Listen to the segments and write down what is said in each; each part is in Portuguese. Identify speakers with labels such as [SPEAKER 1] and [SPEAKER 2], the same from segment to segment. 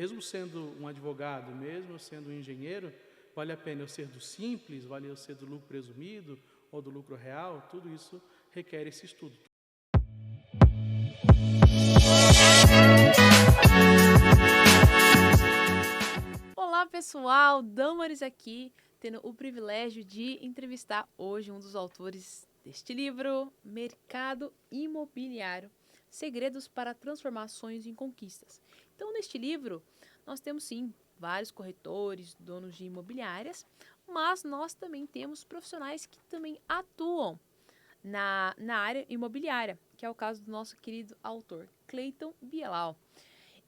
[SPEAKER 1] mesmo sendo um advogado, mesmo sendo um engenheiro, vale a pena eu ser do simples, vale eu ser do lucro presumido ou do lucro real, tudo isso requer esse estudo.
[SPEAKER 2] Olá pessoal, Damaris aqui, tendo o privilégio de entrevistar hoje um dos autores deste livro, Mercado Imobiliário, Segredos para Transformações em Conquistas. Então, neste livro, nós temos sim vários corretores, donos de imobiliárias, mas nós também temos profissionais que também atuam na área imobiliária, que é o caso do nosso querido autor, Cleiton Bielau.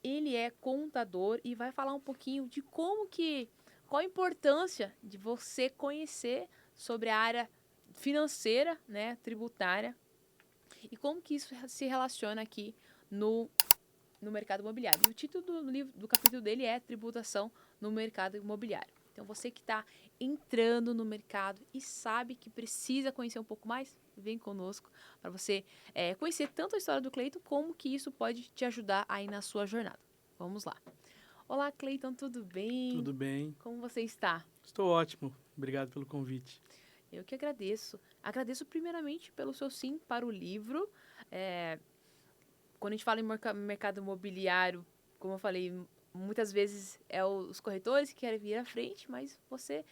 [SPEAKER 2] Ele é contador e vai falar um pouquinho de qual a importância de você conhecer sobre a área financeira, né, tributária, e como que isso se relaciona aqui no mercado imobiliário. E o título do livro, do capítulo dele é Tributação no Mercado Imobiliário. Então, você que está entrando no mercado e sabe que precisa conhecer um pouco mais, vem conosco para você conhecer tanto a história do Cleiton como que isso pode te ajudar aí na sua jornada. Vamos lá. Olá, Cleiton, tudo bem?
[SPEAKER 1] Tudo bem?
[SPEAKER 2] Como você está?
[SPEAKER 1] Estou ótimo. Obrigado pelo convite.
[SPEAKER 2] Eu que agradeço. Agradeço primeiramente pelo seu sim para o livro. Quando a gente fala em mercado imobiliário, como eu falei, muitas vezes é os corretores que querem vir à frente, mas você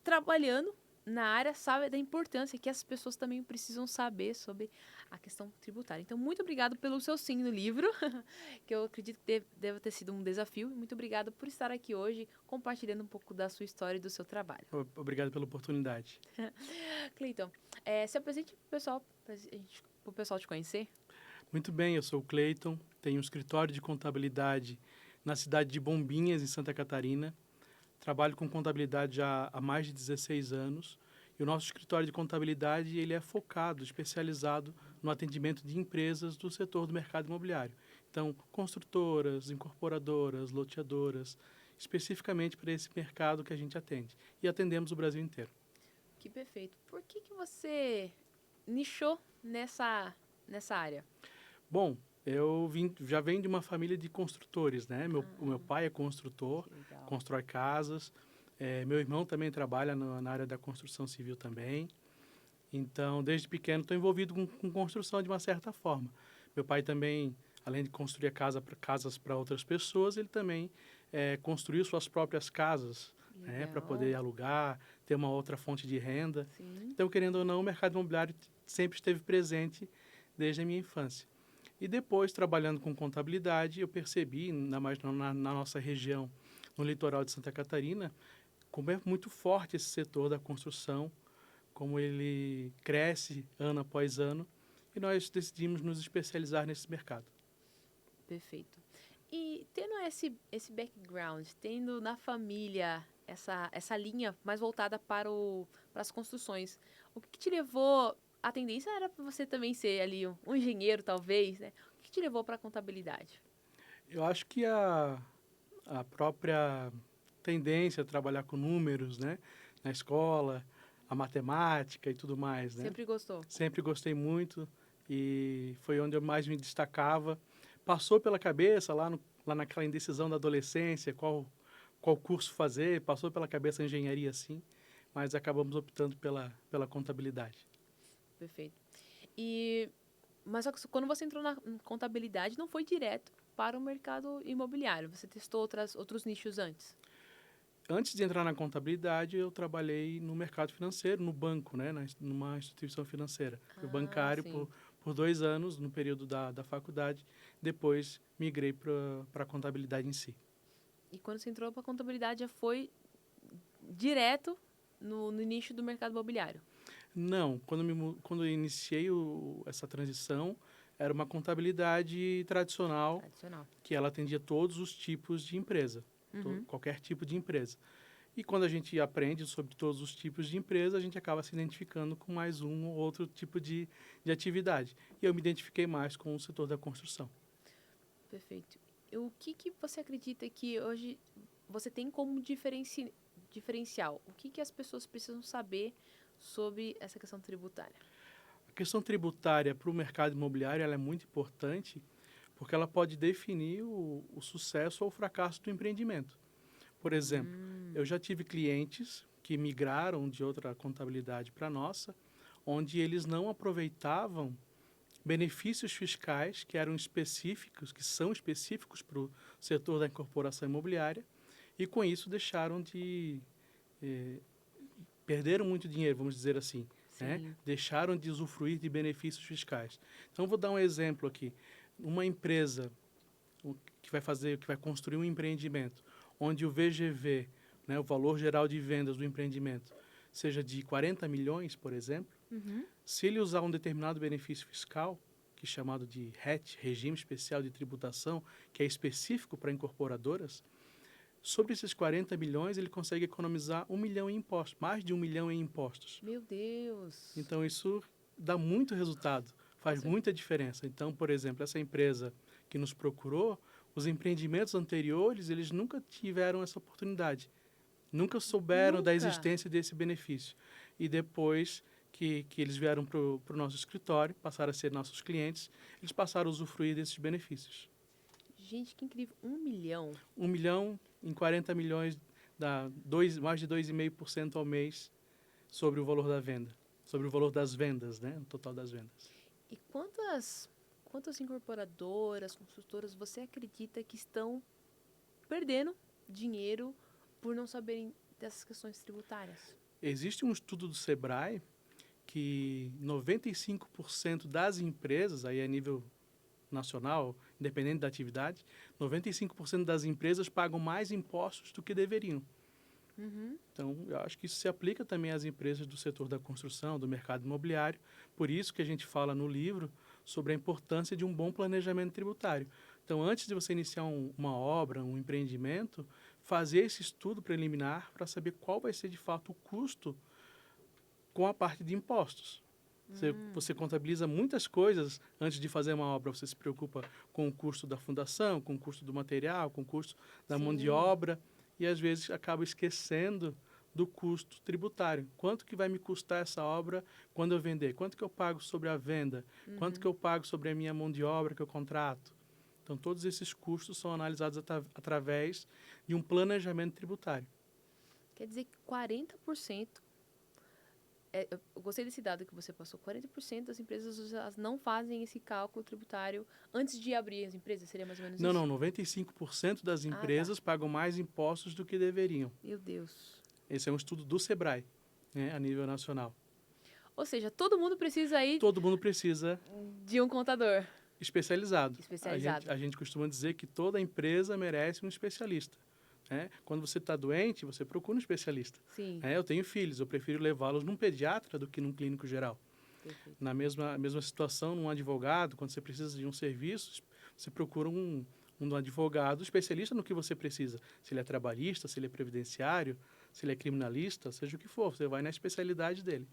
[SPEAKER 2] trabalhando na área sabe da importância que as pessoas também precisam saber sobre a questão tributária. Então, muito obrigado pelo seu sim no livro, que eu acredito que deve ter sido um desafio. Muito obrigado por estar aqui hoje compartilhando um pouco da sua história e do seu trabalho.
[SPEAKER 1] Obrigado pela oportunidade.
[SPEAKER 2] Cleiton, se apresente para o pessoal te conhecer.
[SPEAKER 1] Muito bem, eu sou o Cleiton, tenho um escritório de contabilidade na cidade de Bombinhas, em Santa Catarina. Trabalho com contabilidade já há mais de 16 anos. E o nosso escritório de contabilidade ele é focado, especializado no atendimento de empresas do setor do mercado imobiliário. Então, construtoras, incorporadoras, loteadoras, especificamente para esse mercado que a gente atende. E atendemos o Brasil inteiro.
[SPEAKER 2] Que perfeito. Por que você nichou nessa área?
[SPEAKER 1] Bom, já venho de uma família de construtores, né? O meu pai é construtor,
[SPEAKER 2] Que legal.
[SPEAKER 1] constrói casas. Meu irmão também trabalha na área da construção civil também. Então, desde pequeno, estou envolvido com construção de uma certa forma. Meu pai também, além de construir casas para outras pessoas, ele também construiu suas próprias casas, né? Para poder alugar, ter uma outra fonte de renda.
[SPEAKER 2] Sim.
[SPEAKER 1] Então, querendo ou não, o mercado imobiliário sempre esteve presente desde a minha infância. E depois, trabalhando com contabilidade, eu percebi, ainda mais na nossa região, no litoral de Santa Catarina, como é muito forte esse setor da construção, como ele cresce ano após ano, e nós decidimos nos especializar nesse mercado.
[SPEAKER 2] Perfeito. E tendo esse background, tendo na família essa linha mais voltada para as construções, o que te levou... A tendência era para você também ser ali um engenheiro, talvez, né? O que te levou para a contabilidade?
[SPEAKER 1] Eu acho que a própria tendência a trabalhar com números, né, na escola, a matemática e tudo mais, né?
[SPEAKER 2] Sempre gostou?
[SPEAKER 1] Sempre gostei muito e foi onde eu mais me destacava. Passou pela cabeça lá naquela indecisão da adolescência, qual curso fazer, passou pela cabeça a engenharia sim, mas acabamos optando pela contabilidade.
[SPEAKER 2] Perfeito. Mas só que quando você entrou na contabilidade, não foi direto para o mercado imobiliário. Você testou outros nichos antes?
[SPEAKER 1] Antes de entrar na contabilidade, eu trabalhei no mercado financeiro, no banco, né, numa instituição financeira. Fui bancário
[SPEAKER 2] Sim.
[SPEAKER 1] por 2 anos, no período da faculdade. Depois, migrei para a contabilidade em si.
[SPEAKER 2] E quando você entrou para a contabilidade, já foi direto no nicho do mercado imobiliário?
[SPEAKER 1] Não, quando eu iniciei essa transição, era uma contabilidade tradicional,
[SPEAKER 2] Tradicional.
[SPEAKER 1] que ela atendia todos os tipos de empresa, qualquer tipo de empresa. E quando a gente aprende sobre todos os tipos de empresa, a gente acaba se identificando com mais um ou outro tipo de atividade. E eu me identifiquei mais com o setor da construção.
[SPEAKER 2] Perfeito. E o que você acredita que hoje você tem como diferencial? O que as pessoas precisam saber sobre essa questão tributária?
[SPEAKER 1] A questão tributária para o mercado imobiliário ela é muito importante, porque ela pode definir o sucesso ou o fracasso do empreendimento. Por exemplo, eu já tive clientes que migraram de outra contabilidade para a nossa, onde eles não aproveitavam benefícios fiscais que eram específicos, que são específicos para o setor da incorporação imobiliária, e com isso deixaram de perderam muito dinheiro, vamos dizer assim, né?
[SPEAKER 2] Sim.
[SPEAKER 1] Deixaram de usufruir de benefícios fiscais. Então vou dar um exemplo aqui. Uma empresa que vai construir um empreendimento, onde o VGV, né, o valor geral de vendas do empreendimento, seja de 40 milhões, por exemplo,
[SPEAKER 2] Uhum.
[SPEAKER 1] se ele usar um determinado benefício fiscal, que é chamado de RET, Regime Especial de Tributação, que é específico para incorporadoras, sobre esses 40 milhões ele consegue economizar 1 milhão em impostos, mais de 1 milhão em impostos.
[SPEAKER 2] Meu Deus.
[SPEAKER 1] Então isso dá muito resultado, faz muita diferença. Então, por exemplo, essa empresa que nos procurou, os empreendimentos anteriores, eles nunca tiveram essa oportunidade. Nunca souberam da
[SPEAKER 2] Nunca?
[SPEAKER 1] existência desse benefício. E depois que eles vieram para o nosso escritório, passaram a ser nossos clientes, eles passaram a usufruir desses benefícios.
[SPEAKER 2] Gente, que incrível. 1 milhão.
[SPEAKER 1] 1 milhão em 40 milhões, dá mais de 2,5% ao mês sobre o valor da venda. Sobre o valor das vendas, né? O total das vendas.
[SPEAKER 2] E quantas incorporadoras, consultoras você acredita que estão perdendo dinheiro por não saberem dessas questões tributárias?
[SPEAKER 1] Existe um estudo do Sebrae que 95% das empresas, aí a nível nacional, independente da atividade, 95% das empresas pagam mais impostos do que deveriam.
[SPEAKER 2] Uhum.
[SPEAKER 1] Então, eu acho que isso se aplica também às empresas do setor da construção, do mercado imobiliário. Por isso que a gente fala no livro sobre a importância de um bom planejamento tributário. Então, antes de você iniciar uma obra, um empreendimento, fazer esse estudo preliminar para saber qual vai ser de fato o custo com a parte de impostos. Você contabiliza muitas coisas antes de fazer uma obra. Você se preocupa com o custo da fundação, com o custo do material, com o custo da mão de
[SPEAKER 2] Sim.
[SPEAKER 1] obra e às vezes acaba esquecendo do custo tributário. Quanto que vai me custar essa obra quando eu vender? Quanto que eu pago sobre a venda? Quanto que eu pago sobre a minha mão de obra que eu contrato? Então, todos esses custos são analisados através de um planejamento tributário.
[SPEAKER 2] Quer dizer que 40%, eu gostei desse dado que você passou, 40% das empresas elas não fazem esse cálculo tributário antes de abrir as empresas, seria mais ou menos isso?
[SPEAKER 1] Não, 95% das
[SPEAKER 2] tá.
[SPEAKER 1] empresas pagam mais impostos do que deveriam.
[SPEAKER 2] Meu Deus.
[SPEAKER 1] Esse é um estudo do Sebrae, né, a nível nacional.
[SPEAKER 2] Ou seja, todo mundo precisa ir
[SPEAKER 1] Todo mundo precisa
[SPEAKER 2] de um contador
[SPEAKER 1] especializado.
[SPEAKER 2] especializado.
[SPEAKER 1] A gente costuma dizer que toda empresa merece um especialista. Né? Quando você está doente, você procura um especialista.
[SPEAKER 2] Sim,
[SPEAKER 1] Eu tenho filhos, eu prefiro levá-los num pediatra do que num clínico geral.
[SPEAKER 2] perfeito.
[SPEAKER 1] Na mesma situação, num advogado, quando você precisa de um serviço, você procura um advogado especialista no que você precisa. Se ele é trabalhista, se ele é previdenciário, se ele é criminalista, seja o que for, você vai na especialidade dele.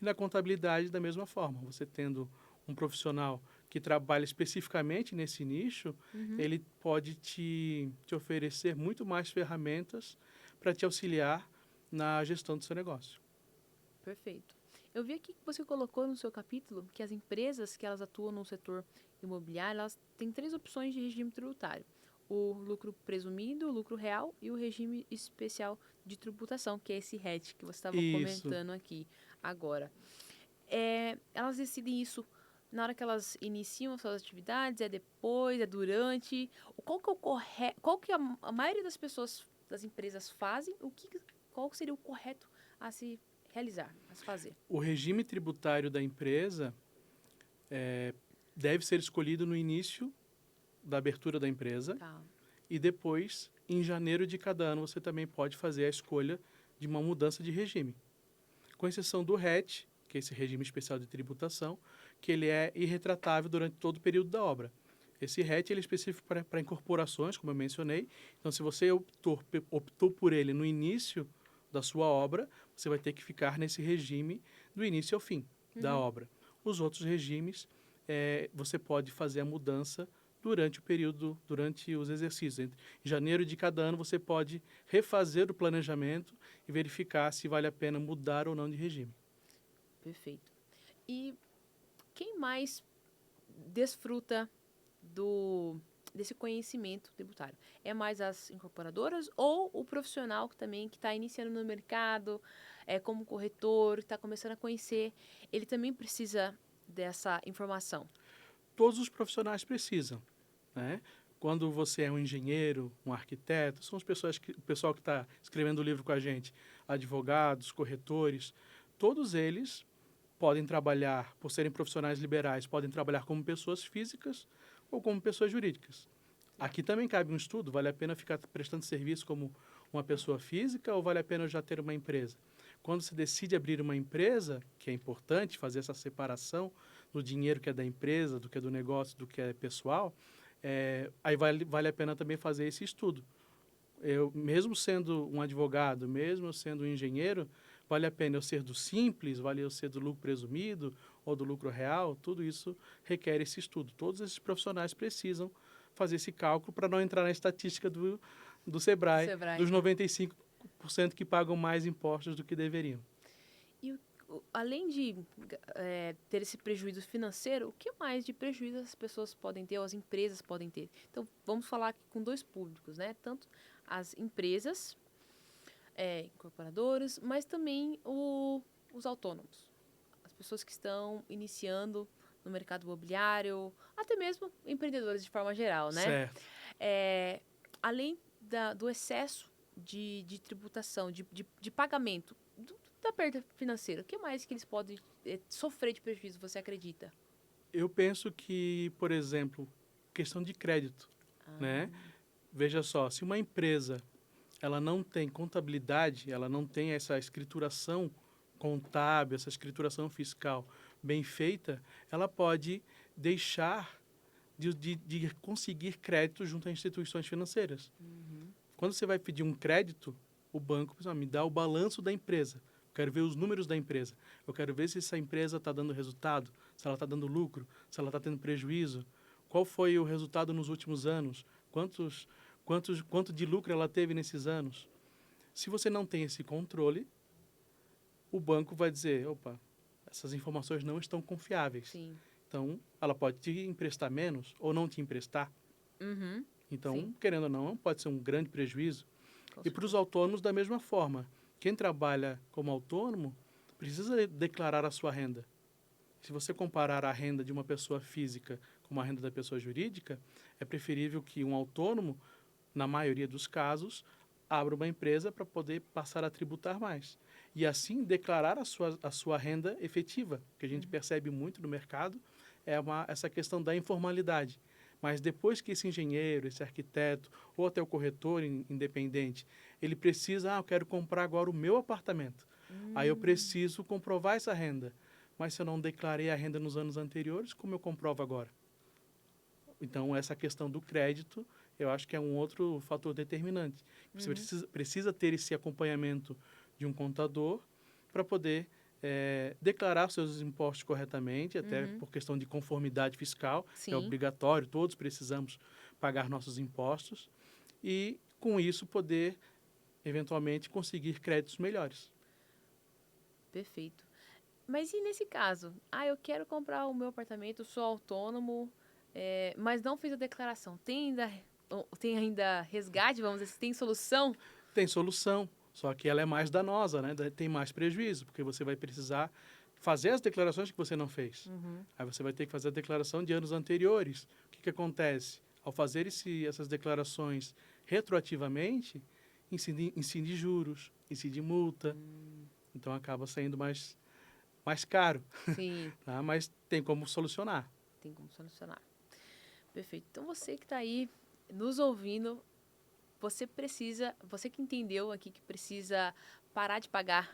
[SPEAKER 1] E na contabilidade, da mesma forma, você tendo um profissional que trabalha especificamente nesse nicho, ele pode te oferecer muito mais ferramentas para te auxiliar na gestão do seu negócio.
[SPEAKER 2] Perfeito. Eu vi aqui que você colocou no seu capítulo que as empresas que elas atuam no setor imobiliário, elas têm 3 opções de regime tributário. O lucro presumido, o lucro real e o regime especial de tributação, que é esse RET que você estava
[SPEAKER 1] Isso.
[SPEAKER 2] comentando aqui agora. Elas decidem isso na hora que elas iniciam as suas atividades, é depois, é durante? Qual que é o correto? Qual que a maioria das pessoas, das empresas fazem? Qual seria o correto a se realizar, a se fazer?
[SPEAKER 1] O regime tributário da empresa deve ser escolhido no início da abertura da empresa
[SPEAKER 2] Tá.
[SPEAKER 1] e depois, em janeiro de cada ano, você também pode fazer a escolha de uma mudança de regime. Com exceção do RET, que é esse regime especial de tributação, que ele é irretratável durante todo o período da obra. Esse RET ele é específico para incorporações, como eu mencionei. Então, se você optou por ele no início da sua obra, você vai ter que ficar nesse regime do início ao fim da obra. Os outros regimes, você pode fazer a mudança durante o período, durante os exercícios. Em janeiro de cada ano, você pode refazer o planejamento e verificar se vale a pena mudar ou não de regime.
[SPEAKER 2] Perfeito. E quem mais desfruta desse conhecimento tributário? É mais as incorporadoras ou o profissional que também que está iniciando no mercado, como corretor, está começando a conhecer, ele também precisa dessa informação?
[SPEAKER 1] Todos os profissionais precisam, né? Quando você é um engenheiro, um arquiteto, são as pessoas o pessoal que está escrevendo o livro com a gente, advogados, corretores, todos eles podem trabalhar, por serem profissionais liberais, podem trabalhar como pessoas físicas ou como pessoas jurídicas. Aqui também cabe um estudo, vale a pena ficar prestando serviço como uma pessoa física ou vale a pena já ter uma empresa? Quando se decide abrir uma empresa, que é importante fazer essa separação do dinheiro que é da empresa, do que é do negócio, do que é pessoal, aí vale a pena também fazer esse estudo. Eu, mesmo sendo um advogado, mesmo sendo um engenheiro, vale a pena eu ser do simples, vale eu ser do lucro presumido ou do lucro real, tudo isso requer esse estudo. Todos esses profissionais precisam fazer esse cálculo para não entrar na estatística do Sebrae,
[SPEAKER 2] Sebrae.
[SPEAKER 1] dos 95% que pagam mais impostos do que deveriam.
[SPEAKER 2] E além de ter esse prejuízo financeiro, o que mais de prejuízo as pessoas podem ter, ou as empresas podem ter? Então, vamos falar aqui com dois públicos, né? Tanto as empresas, incorporadoras, mas também os autônomos. As pessoas que estão iniciando no mercado imobiliário, até mesmo empreendedores de forma geral, né?
[SPEAKER 1] Certo.
[SPEAKER 2] Além do excesso de tributação, de pagamento, da perda financeira, o que mais que eles podem sofrer de prejuízo, você acredita?
[SPEAKER 1] Eu penso que, por exemplo, questão de crédito, né? Veja só, se uma empresa ela não tem contabilidade, ela não tem essa escrituração contábil, essa escrituração fiscal bem feita, ela pode deixar de conseguir crédito junto a instituições financeiras. Quando você vai pedir um crédito, o banco me dá o balanço da empresa. Eu quero ver os números da empresa. Eu quero ver se essa empresa está dando resultado, se ela está dando lucro, se ela está tendo prejuízo. Qual foi o resultado nos últimos anos? Quanto de lucro ela teve nesses anos? Se você não tem esse controle, o banco vai dizer, opa, essas informações não estão confiáveis.
[SPEAKER 2] Sim.
[SPEAKER 1] Então, ela pode te emprestar menos ou não te emprestar. Então,
[SPEAKER 2] Sim.
[SPEAKER 1] querendo ou não, pode ser um grande prejuízo.
[SPEAKER 2] Com
[SPEAKER 1] E para os
[SPEAKER 2] certeza.
[SPEAKER 1] autônomos, da mesma forma. Quem trabalha como autônomo precisa declarar a sua renda. Se você comparar a renda de uma pessoa física com a renda da pessoa jurídica, é preferível que um autônomo, na maioria dos casos, abra uma empresa para poder passar a tributar mais. E assim declarar a sua renda efetiva, que a gente percebe muito no mercado, essa questão da informalidade. Mas depois que esse engenheiro, esse arquiteto, ou até o corretor independente, ele precisa, eu quero comprar agora o meu apartamento. Aí eu preciso comprovar essa renda. Mas se eu não declarei a renda nos anos anteriores, como eu comprovo agora? Então, essa questão do crédito, eu acho que é um outro fator determinante. Você precisa ter esse acompanhamento de um contador para poder declarar seus impostos corretamente, até por questão de conformidade fiscal,
[SPEAKER 2] Sim.
[SPEAKER 1] é obrigatório, todos precisamos pagar nossos impostos, e com isso poder, eventualmente, conseguir créditos melhores.
[SPEAKER 2] Perfeito. Mas e nesse caso? Eu quero comprar o meu apartamento, sou autônomo, mas não fiz a declaração. Tem ainda resgate, vamos dizer, tem solução?
[SPEAKER 1] Tem solução, só que ela é mais danosa, né? Tem mais prejuízo, porque você vai precisar fazer as declarações que você não fez. Aí você vai ter que fazer a declaração de anos anteriores. O que acontece? Ao fazer essas declarações retroativamente, incide juros, incide multa. Então acaba saindo mais caro.
[SPEAKER 2] Sim.
[SPEAKER 1] Tá? Mas tem como solucionar.
[SPEAKER 2] Tem como solucionar. Perfeito. Então você que está aí nos ouvindo, você que entendeu aqui que precisa parar de pagar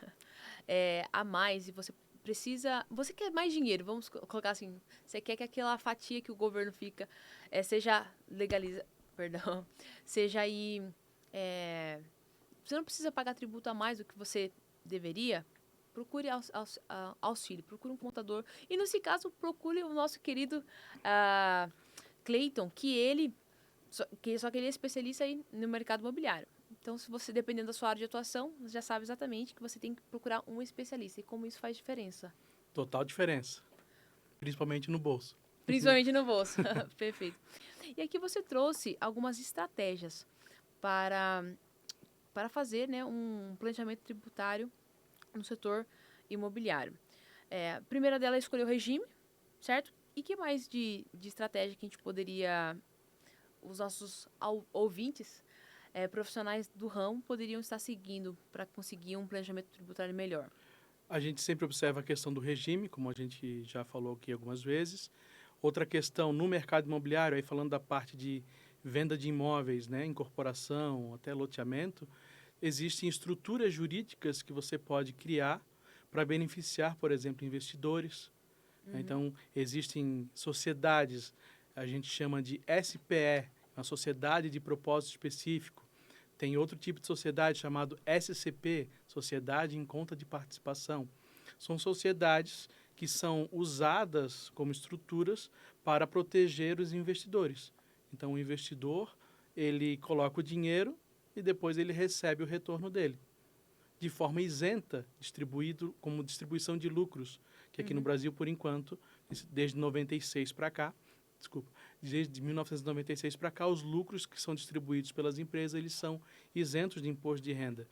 [SPEAKER 2] a mais e você quer mais dinheiro, vamos colocar assim, você quer que aquela fatia que o governo fica seja aí, você não precisa pagar tributo a mais do que você deveria, procure auxílio, procure um contador e nesse caso procure o nosso querido Cleiton, só que ele é especialista aí no mercado imobiliário. Então, se você, dependendo da sua área de atuação, você já sabe exatamente que você tem que procurar um especialista e como isso faz diferença.
[SPEAKER 1] Total diferença. Principalmente no bolso.
[SPEAKER 2] Principalmente no bolso. Perfeito. E aqui você trouxe algumas estratégias para, para fazer, né, um planejamento tributário no setor imobiliário. A primeira dela é escolher o regime, certo? E que mais de estratégia que a gente poderia, os nossos ouvintes, profissionais do ramo, poderiam estar seguindo para conseguir um planejamento tributário melhor?
[SPEAKER 1] A gente sempre observa a questão do regime, como a gente já falou aqui algumas vezes. Outra questão no mercado imobiliário, aí falando da parte de venda de imóveis, né, incorporação, até loteamento, existem estruturas jurídicas que você pode criar para beneficiar, por exemplo, investidores. Né? Então, existem sociedades, a gente chama de SPE, uma sociedade de propósito específico. Tem outro tipo de sociedade chamado SCP, Sociedade em Conta de Participação. São sociedades que são usadas como estruturas para proteger os investidores. Então, o investidor, ele coloca o dinheiro e depois ele recebe o retorno dele, de forma isenta, distribuído como distribuição de lucros, que aqui no Brasil, por enquanto, desde 96 para cá, desculpa, desde 1996 para cá, os lucros que são distribuídos pelas empresas, eles são isentos de imposto de renda.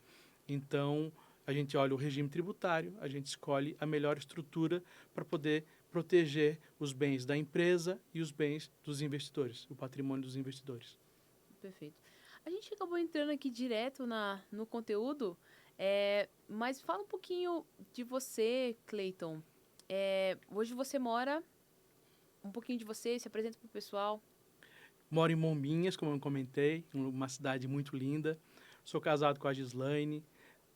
[SPEAKER 1] Então, a gente olha o regime tributário, a gente escolhe a melhor estrutura para poder proteger os bens da empresa e os bens dos investidores, o patrimônio dos investidores.
[SPEAKER 2] Perfeito. A gente acabou entrando aqui direto no conteúdo, mas fala um pouquinho de você, Cleiton. Hoje você mora, um pouquinho de você, se apresenta para o pessoal.
[SPEAKER 1] Moro em Bombinhas, como eu comentei, uma cidade muito linda. Sou casado com a Gislaine,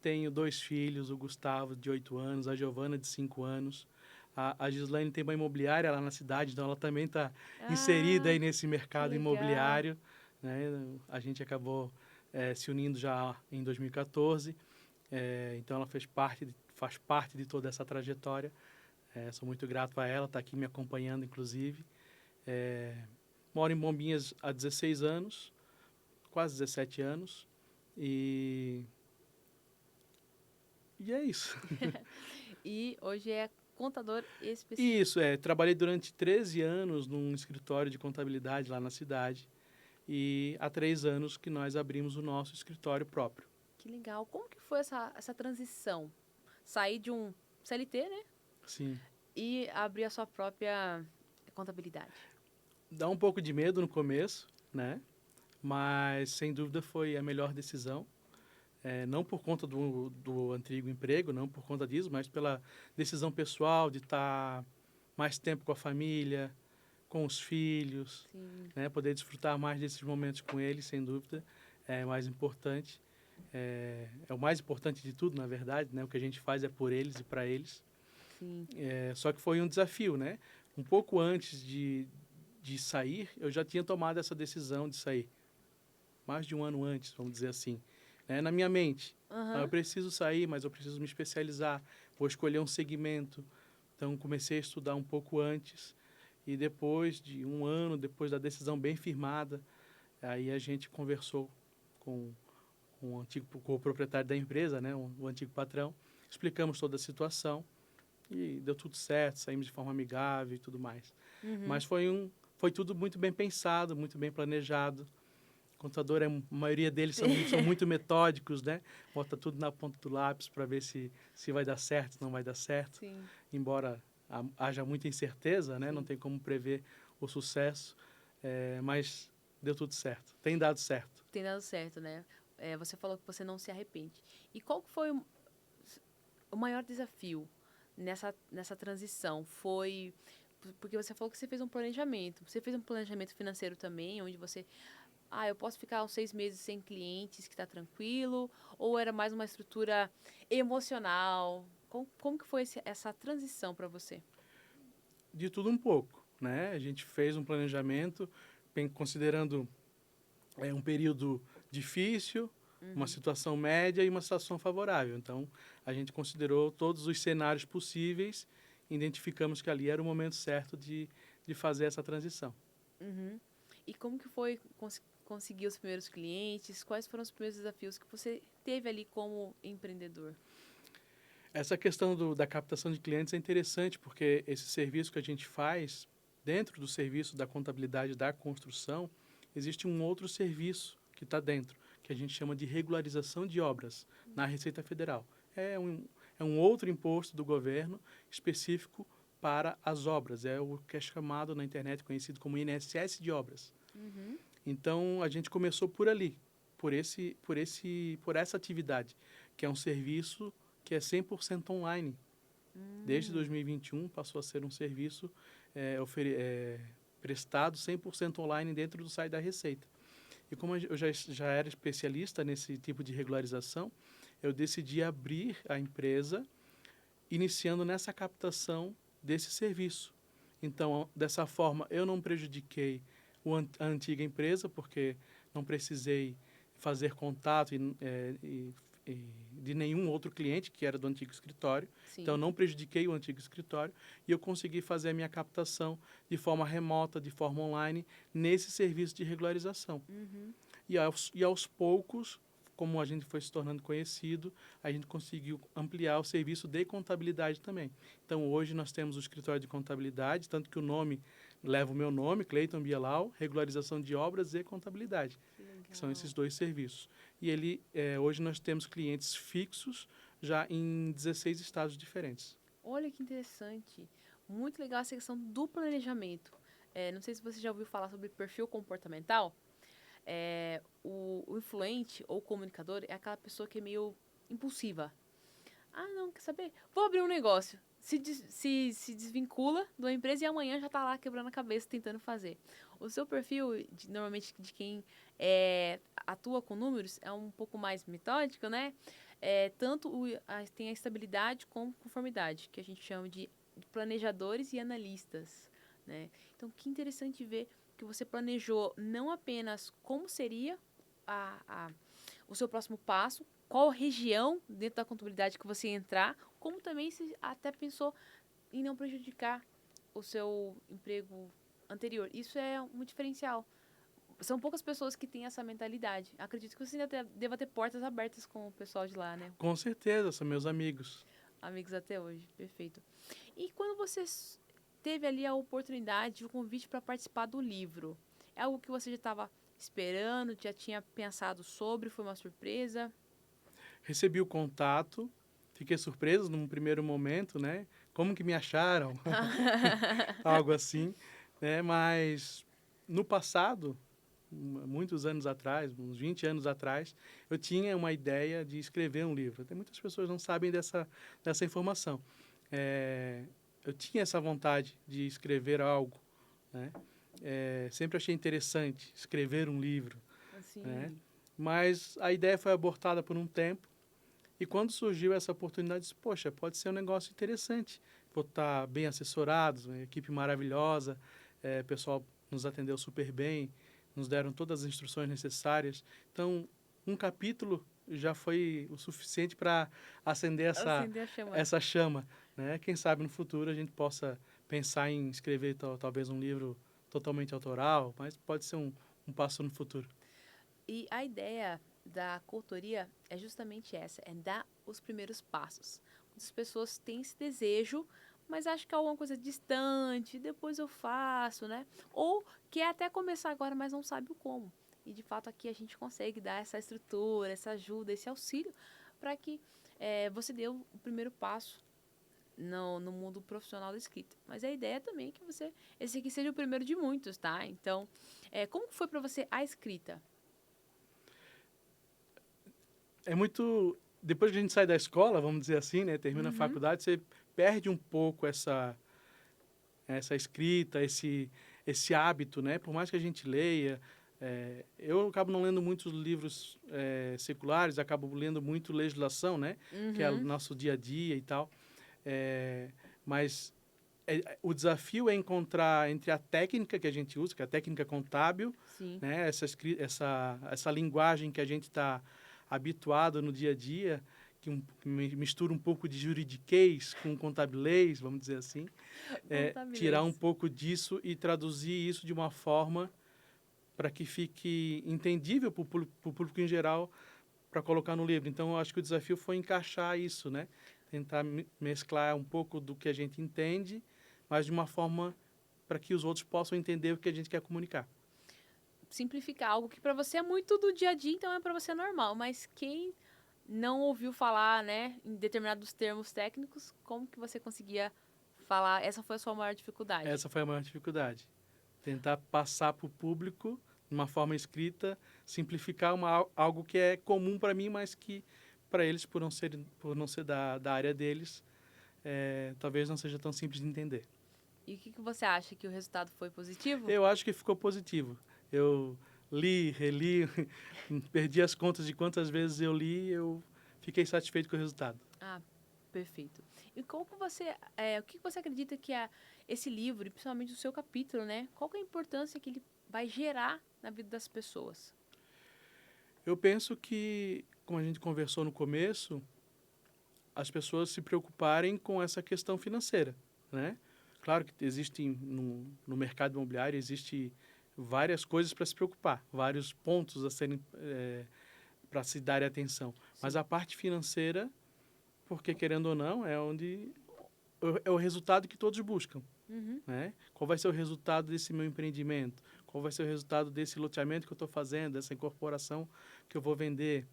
[SPEAKER 1] tenho 2 filhos, o Gustavo, de 8 anos, a Giovana, de 5 anos. A Gislaine tem uma imobiliária lá na cidade, então ela também está inserida
[SPEAKER 2] Ah,
[SPEAKER 1] aí nesse
[SPEAKER 2] que
[SPEAKER 1] mercado
[SPEAKER 2] legal.
[SPEAKER 1] imobiliário. Né? A gente acabou se unindo já em 2014, então ela faz parte de toda essa trajetória. Sou muito grato a ela, está aqui me acompanhando, inclusive. Moro em Bombinhas há 16 anos, quase 17 anos, e é isso.
[SPEAKER 2] E hoje é contador especialista.
[SPEAKER 1] Isso, trabalhei durante 13 anos num escritório de contabilidade lá na cidade, e há 3 anos que nós abrimos o nosso escritório próprio.
[SPEAKER 2] Que legal. Como que foi essa transição? Sair de um CLT, né?
[SPEAKER 1] Sim.
[SPEAKER 2] E abrir a sua própria contabilidade.
[SPEAKER 1] Dá um pouco de medo no começo, né? Mas, sem dúvida, foi a melhor decisão. Não por conta do antigo emprego, não por conta disso, mas pela decisão pessoal de estar mais tempo com a família, com os filhos,
[SPEAKER 2] Sim,
[SPEAKER 1] né? Poder desfrutar mais desses momentos com eles, sem dúvida, é mais importante. É o mais importante de tudo, na verdade, né? O que a gente faz é por eles e para eles.
[SPEAKER 2] sim.
[SPEAKER 1] Só que foi um desafio, né? Um pouco antes de sair, eu já tinha tomado essa decisão de sair. Mais de um ano antes, vamos dizer assim. Na minha mente. Eu
[SPEAKER 2] Aham.
[SPEAKER 1] preciso sair, mas eu preciso me especializar. Vou escolher um segmento. Então, comecei a estudar um pouco antes. E depois de um ano, depois da decisão bem firmada, aí a gente conversou com, com o proprietário da empresa, né? O antigo patrão. Explicamos toda a situação e deu tudo certo, saímos de forma amigável e tudo mais.
[SPEAKER 2] Uhum.
[SPEAKER 1] Mas foi tudo muito bem pensado, muito bem planejado. Contador, a maioria deles são muito metódicos, né? Bota tudo na ponta do lápis para ver se vai dar certo, se não vai dar certo.
[SPEAKER 2] Sim,
[SPEAKER 1] Embora haja muita incerteza, né? Não
[SPEAKER 2] sim.
[SPEAKER 1] tem como prever o sucesso, mas deu tudo certo. Tem dado certo.
[SPEAKER 2] Tem dado certo, né? Você falou que você não se arrepende. E qual que foi o maior desafio nessa transição? Foi porque você falou que você fez um planejamento. Você fez um planejamento financeiro também, onde você, eu posso ficar uns 6 meses sem clientes, que está tranquilo? Ou era mais uma estrutura emocional? Como que foi essa transição para você?
[SPEAKER 1] De tudo um pouco, né? A gente fez um planejamento considerando um período difícil, uma
[SPEAKER 2] Uhum.
[SPEAKER 1] situação média e uma situação favorável. Então, a gente considerou todos os cenários possíveis, identificamos que ali era o momento certo de fazer essa transição.
[SPEAKER 2] Uhum. E como que foi conseguir os primeiros clientes? Quais foram os primeiros desafios que você teve ali como empreendedor?
[SPEAKER 1] Essa questão da captação de clientes é interessante, porque esse serviço que a gente faz dentro do serviço da contabilidade da construção, existe um outro serviço que está dentro, que a gente chama de regularização de obras na Receita Federal. É um outro imposto do governo específico para as obras. É o que é chamado na internet, conhecido como INSS de obras.
[SPEAKER 2] Uhum.
[SPEAKER 1] Então, a gente começou por ali, por essa atividade, que é um serviço que é 100% online. Desde 2021 passou a ser um serviço prestado 100% online dentro do site da Receita. E como eu já era especialista nesse tipo de regularização, eu decidi abrir a empresa iniciando nessa captação desse serviço. Então, dessa forma, eu não prejudiquei a antiga empresa, porque não precisei fazer contato de nenhum outro cliente que era do antigo escritório.
[SPEAKER 2] Sim.
[SPEAKER 1] Então, não prejudiquei o antigo escritório e eu consegui fazer a minha captação de forma remota, de forma online, nesse serviço de regularização.
[SPEAKER 2] Uhum.
[SPEAKER 1] E aos poucos, como a gente foi se tornando conhecido, a gente conseguiu ampliar o serviço de contabilidade também. Então, hoje nós temos o escritório de contabilidade, tanto que o nome leva o meu nome, Cleiton Bielau, regularização de obras e contabilidade, que são esses dois serviços. E hoje nós temos clientes fixos já em 16 estados diferentes.
[SPEAKER 2] Olha que interessante. Muito legal essa questão do planejamento. Não sei se você já ouviu falar sobre perfil comportamental. O influente ou comunicador é aquela pessoa que é meio impulsiva. Ah, não, quer saber? Vou abrir um negócio. Se desvincula da empresa e amanhã já está lá quebrando a cabeça tentando fazer. O seu perfil, normalmente de quem atua com números, é um pouco mais metódico, né? Tem a estabilidade como conformidade, que a gente chama de planejadores e analistas, né? Então, que interessante ver que você planejou não apenas como seria o seu próximo passo, qual região dentro da contabilidade que você ia entrar, como também se até pensou em não prejudicar o seu emprego anterior. Isso é um diferencial. São poucas pessoas que têm essa mentalidade. Acredito que você ainda deva ter portas abertas com o pessoal de lá, né?
[SPEAKER 1] Com certeza, são meus amigos.
[SPEAKER 2] Amigos até hoje, perfeito. E quando você teve ali a oportunidade, o convite para participar do livro, é algo que você já estava esperando, já tinha pensado sobre, foi uma surpresa?
[SPEAKER 1] Recebi o contato, fiquei surpreso num primeiro momento, né? Como que me acharam? Algo assim, né? Mas no passado, muitos anos atrás, uns 20 anos atrás, eu tinha uma ideia de escrever um livro. Até muitas pessoas não sabem dessa informação. Eu tinha essa vontade de escrever algo, né? Sempre achei interessante escrever um livro,
[SPEAKER 2] Assim.
[SPEAKER 1] né? Mas a ideia foi abortada por um tempo. E quando surgiu essa oportunidade, disse, poxa, pode ser um negócio interessante. Vou estar bem assessorado, uma equipe maravilhosa, o pessoal nos atendeu super bem, nos deram todas as instruções necessárias. Então, um capítulo já foi o suficiente para acender essa chama, né? Quem sabe no futuro a gente possa pensar em escrever talvez um livro totalmente autoral, mas pode ser um passo no futuro.
[SPEAKER 2] E a ideia da consultoria é justamente essa, é dar os primeiros passos. Muitas pessoas têm esse desejo, mas acham que é alguma coisa distante, depois eu faço, né? Ou quer até começar agora, mas não sabe o como. E, de fato, aqui a gente consegue dar essa estrutura, essa ajuda, esse auxílio para que você dê o primeiro passo no mundo profissional da escrita. Mas a ideia também é que esse aqui seja o primeiro de muitos, tá? Então, como foi para você a escrita?
[SPEAKER 1] Depois que a gente sai da escola, vamos dizer assim, né, termina a
[SPEAKER 2] Uhum.
[SPEAKER 1] faculdade, você perde um pouco essa escrita, esse hábito, né? Por mais que a gente leia, eu acabo não lendo muitos livros seculares, acabo lendo muito legislação, né? Que é o nosso dia a dia e tal. Mas o desafio é encontrar entre a técnica que a gente usa, que é a técnica contábil,
[SPEAKER 2] Sim.
[SPEAKER 1] né? Essa linguagem que a gente está habituado no dia a dia, que mistura um pouco de juridiquês com contabilês, vamos dizer assim, tirar um pouco disso e traduzir isso de uma forma para que fique entendível para o público em geral, para colocar no livro. Então, eu acho que o desafio foi encaixar isso, né? Tentar mesclar um pouco do que a gente entende, mas de uma forma para que os outros possam entender o que a gente quer comunicar.
[SPEAKER 2] Simplificar algo que para você é muito do dia a dia, então é para você normal, mas quem não ouviu falar, né, em determinados termos técnicos, como que você conseguia falar? Essa foi a sua maior dificuldade?
[SPEAKER 1] Essa foi a maior dificuldade. Tentar passar para o público, de uma forma escrita, simplificar algo que é comum para mim, mas que para eles, por não ser da área deles, talvez não seja tão simples de entender.
[SPEAKER 2] E o que você acha, que o resultado foi positivo?
[SPEAKER 1] Eu acho que ficou positivo. Eu li, reli, perdi as contas de quantas vezes eu li, eu fiquei satisfeito com o resultado.
[SPEAKER 2] Ah, perfeito. E como que você, o que você acredita que esse livro, e principalmente o seu capítulo, né? Qual que é a importância que ele vai gerar na vida das pessoas?
[SPEAKER 1] Eu penso que, como a gente conversou no começo, as pessoas se preocuparem com essa questão financeira, né? Claro que existem no mercado imobiliário existe várias coisas para se preocupar, vários pontos a serem para se dar atenção. Mas a parte financeira, porque querendo ou não, é onde é o resultado que todos buscam,
[SPEAKER 2] Uhum.
[SPEAKER 1] né? Qual vai ser o resultado desse meu empreendimento? Qual vai ser o resultado desse loteamento que eu estou fazendo, dessa incorporação que eu vou vender?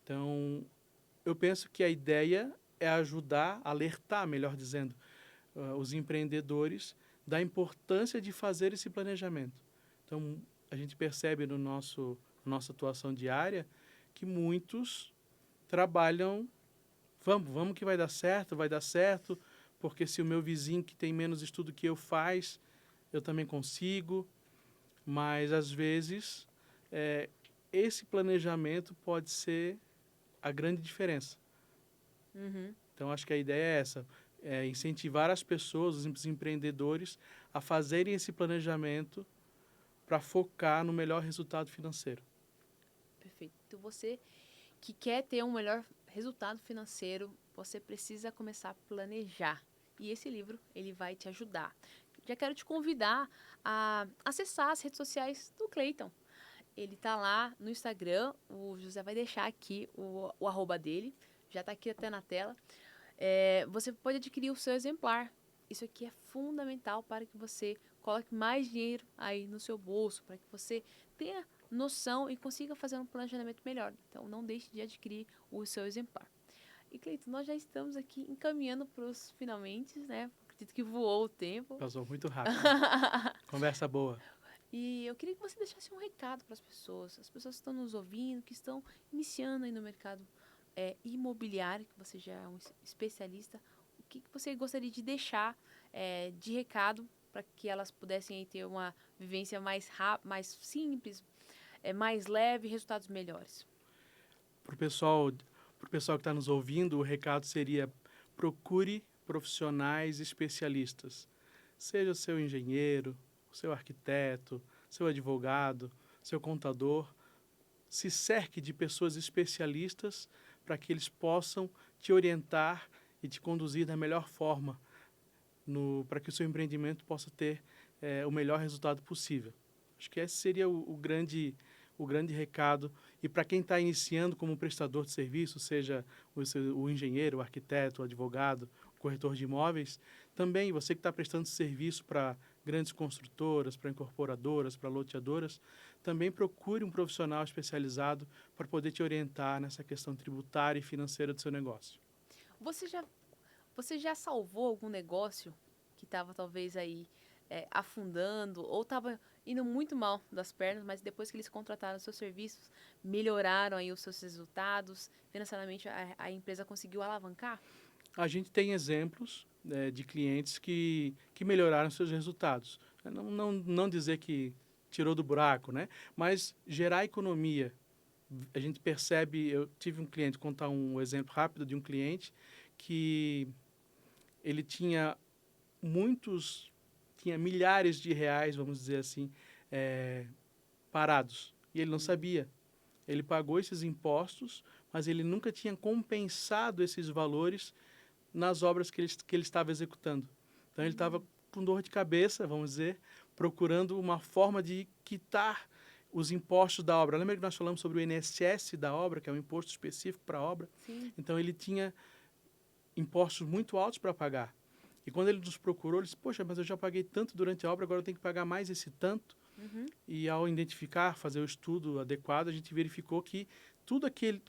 [SPEAKER 1] Então, eu penso que a ideia é ajudar, alertar, melhor dizendo, os empreendedores da importância de fazer esse planejamento. Então, a gente percebe nossa atuação diária que muitos trabalham, vamos que vai dar certo, porque se o meu vizinho que tem menos estudo que eu faz, eu também consigo, mas às vezes esse planejamento pode ser a grande diferença.
[SPEAKER 2] Uhum.
[SPEAKER 1] Então, acho que a ideia é essa, incentivar as pessoas, os empreendedores, a fazerem esse planejamento para focar no melhor resultado financeiro.
[SPEAKER 2] Perfeito. Então, você que quer ter um melhor resultado financeiro, você precisa começar a planejar. E esse livro, ele vai te ajudar. Já quero te convidar a acessar as redes sociais do Cleiton. Ele tá lá no Instagram, o José vai deixar aqui o arroba dele, já tá aqui até na tela. Você pode adquirir o seu exemplar. Isso aqui é fundamental para que você coloque mais dinheiro aí no seu bolso, para que você tenha noção e consiga fazer um planejamento melhor. Então, não deixe de adquirir o seu exemplar. E, Cleiton, nós já estamos aqui encaminhando para os finalmente, né? Acredito que voou o tempo.
[SPEAKER 1] Passou muito rápido. Conversa boa.
[SPEAKER 2] E eu queria que você deixasse um recado para as pessoas que estão nos ouvindo, que estão iniciando aí no mercado imobiliário, que você já é um especialista. O que você gostaria de deixar de recado para que elas pudessem aí ter uma vivência mais rápida, mais simples, mais leve e resultados melhores?
[SPEAKER 1] Para o pessoal que está nos ouvindo, o recado seria: procure profissionais especialistas. Seja seu engenheiro, seu arquiteto, seu advogado, seu contador. Se cerque de pessoas especialistas para que eles possam te orientar e te conduzir da melhor forma para que o seu empreendimento possa ter o melhor resultado possível. Acho que esse seria o grande recado. E para quem está iniciando como prestador de serviço, seja o engenheiro, o arquiteto, o advogado, o corretor de imóveis, também você que está prestando serviço para grandes construtoras, para incorporadoras, para loteadoras, também procure um profissional especializado para poder te orientar nessa questão tributária e financeira do seu negócio.
[SPEAKER 2] Você já salvou algum negócio que estava talvez aí afundando ou estava indo muito mal das pernas, mas depois que eles contrataram os seus serviços, melhoraram aí os seus resultados, financeiramente a empresa conseguiu alavancar?
[SPEAKER 1] A gente tem exemplos de clientes que melhoraram seus resultados. Não dizer que tirou do buraco, né? Mas gerar economia. A gente percebe, eu tive um cliente, contar um exemplo rápido de um cliente que ele tinha milhares de reais, vamos dizer assim, parados. E ele não sabia. Ele pagou esses impostos, mas ele nunca tinha compensado esses valores nas obras que ele estava executando. Então, ele estava com dor de cabeça, vamos dizer, procurando uma forma de quitar os impostos da obra. Lembra que nós falamos sobre o INSS da obra, que é um imposto específico para a obra?
[SPEAKER 2] Sim.
[SPEAKER 1] Então, ele tinha impostos muito altos para pagar. E quando ele nos procurou, ele disse, poxa, mas eu já paguei tanto durante a obra, agora eu tenho que pagar mais esse tanto. E ao identificar, fazer o estudo adequado, a gente verificou que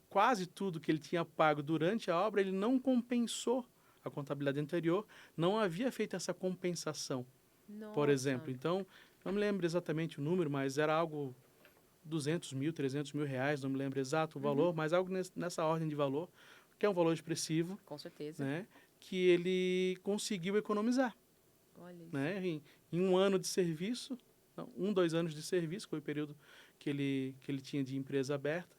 [SPEAKER 1] quase tudo que ele tinha pago durante a obra, ele não compensou a contabilidade anterior, não havia feito essa compensação, por
[SPEAKER 2] Nossa.
[SPEAKER 1] exemplo. Então, não me lembro exatamente o número, mas era algo 200 mil, 300 mil reais, não me lembro exato o valor, mas algo nessa ordem de valor, que é um valor expressivo,
[SPEAKER 2] Com certeza.
[SPEAKER 1] né, que ele conseguiu economizar.
[SPEAKER 2] Olha isso.
[SPEAKER 1] Né, em um ano de serviço, não, 2 anos de serviço, foi o período que ele tinha de empresa aberta,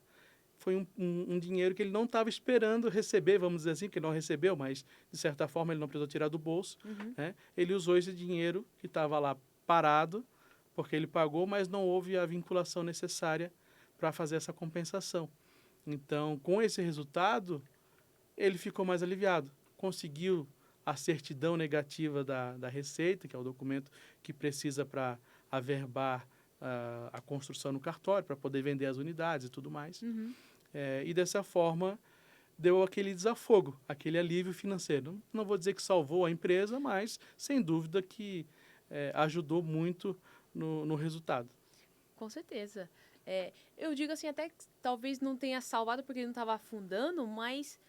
[SPEAKER 1] foi um dinheiro que ele não estava esperando receber, vamos dizer assim, porque não recebeu, mas de certa forma ele não precisou tirar do bolso. Né? Ele usou esse dinheiro que estava lá parado, porque ele pagou, mas não houve a vinculação necessária para fazer essa compensação. Então, com esse resultado, ele ficou mais aliviado. Conseguiu a certidão negativa da Receita, que é o documento que precisa para averbar a construção no cartório, para poder vender as unidades e tudo mais. E dessa forma deu aquele desafogo, aquele alívio financeiro. Não vou dizer que salvou a empresa, mas sem dúvida que ajudou muito no resultado.
[SPEAKER 2] Com certeza. Eu digo assim, até que talvez não tenha salvado porque ele não estava afundando, mas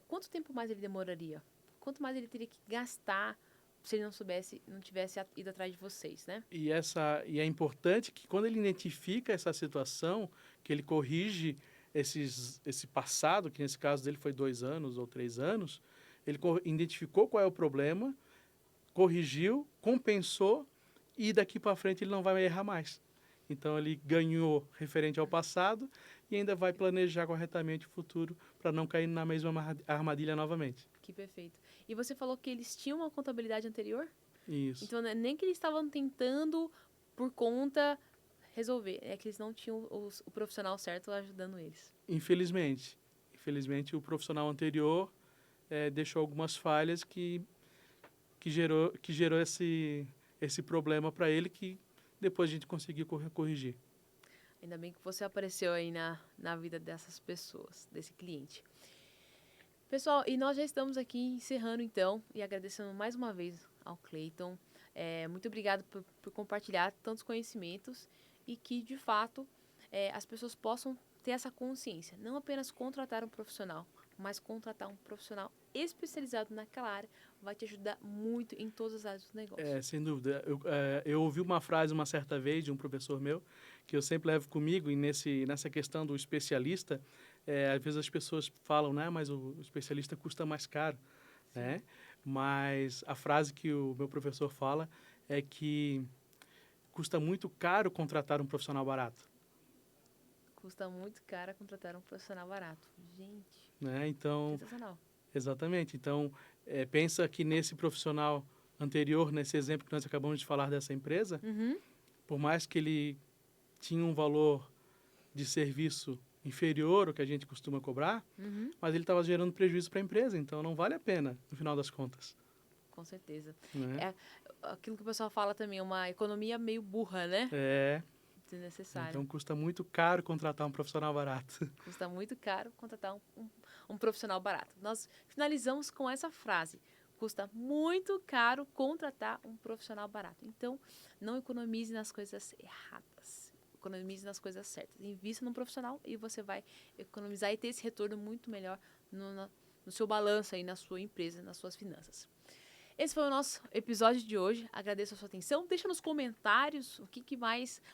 [SPEAKER 2] quanto tempo mais ele demoraria? Quanto mais ele teria que gastar se ele não tivesse ido atrás de vocês, né?
[SPEAKER 1] E é importante que quando ele identifica essa situação, que ele corrige esse passado, que nesse caso dele foi 2 anos ou 3 anos, ele identificou qual é o problema, corrigiu, compensou e daqui para frente ele não vai errar mais. Então ele ganhou referente ao passado e ainda vai planejar corretamente o futuro para não cair na mesma armadilha novamente.
[SPEAKER 2] Que perfeito. E você falou que eles tinham uma contabilidade anterior?
[SPEAKER 1] Isso.
[SPEAKER 2] Então, nem que eles estavam tentando, por conta, resolver. É que eles não tinham o profissional certo ajudando eles.
[SPEAKER 1] Infelizmente. Infelizmente, o profissional anterior deixou algumas falhas que gerou esse problema para ele que depois a gente conseguiu corrigir.
[SPEAKER 2] Ainda bem que você apareceu aí na vida dessas pessoas, desse cliente. Pessoal, e nós já estamos aqui encerrando então e agradecendo mais uma vez ao Cleiton. Muito obrigado por compartilhar tantos conhecimentos e que, de fato, as pessoas possam ter essa consciência. Não apenas contratar um profissional, mas contratar um profissional especializado naquela área vai te ajudar muito em todas as áreas do negócio.
[SPEAKER 1] Sem dúvida. Eu ouvi uma frase uma certa vez de um professor meu, que eu sempre levo comigo, e nessa questão do especialista, às vezes as pessoas falam, né, mas o especialista custa mais caro. Né? Mas a frase que o meu professor fala é que custa muito caro contratar um profissional barato.
[SPEAKER 2] Custa muito caro contratar um profissional barato. Gente,
[SPEAKER 1] Né? Então,
[SPEAKER 2] sensacional.
[SPEAKER 1] exatamente. Então, pensa que nesse profissional anterior, nesse exemplo que nós acabamos de falar dessa empresa, por mais que ele tinha um valor de serviço inferior ao que a gente costuma cobrar, mas ele estava gerando prejuízo para a empresa, então não vale a pena, no final das contas.
[SPEAKER 2] Com certeza.
[SPEAKER 1] Né?
[SPEAKER 2] Aquilo que o pessoal fala também, uma economia meio burra, né? Desnecessária.
[SPEAKER 1] Então custa muito caro contratar um profissional barato.
[SPEAKER 2] Custa muito caro contratar um profissional barato. Nós finalizamos com essa frase. Custa muito caro contratar um profissional barato. Então, não economize nas coisas erradas. Economize nas coisas certas. Invista num profissional e você vai economizar e ter esse retorno muito melhor no seu balanço aí, na sua empresa, nas suas finanças. Esse foi o nosso episódio de hoje. Agradeço a sua atenção. Deixa nos comentários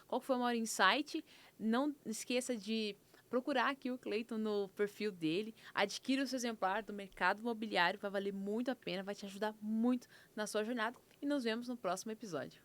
[SPEAKER 2] qual foi o maior insight. Não esqueça de procurar aqui o Cleiton no perfil dele. Adquira o seu exemplar do mercado imobiliário. Vai valer muito a pena, vai te ajudar muito na sua jornada. E nos vemos no próximo episódio.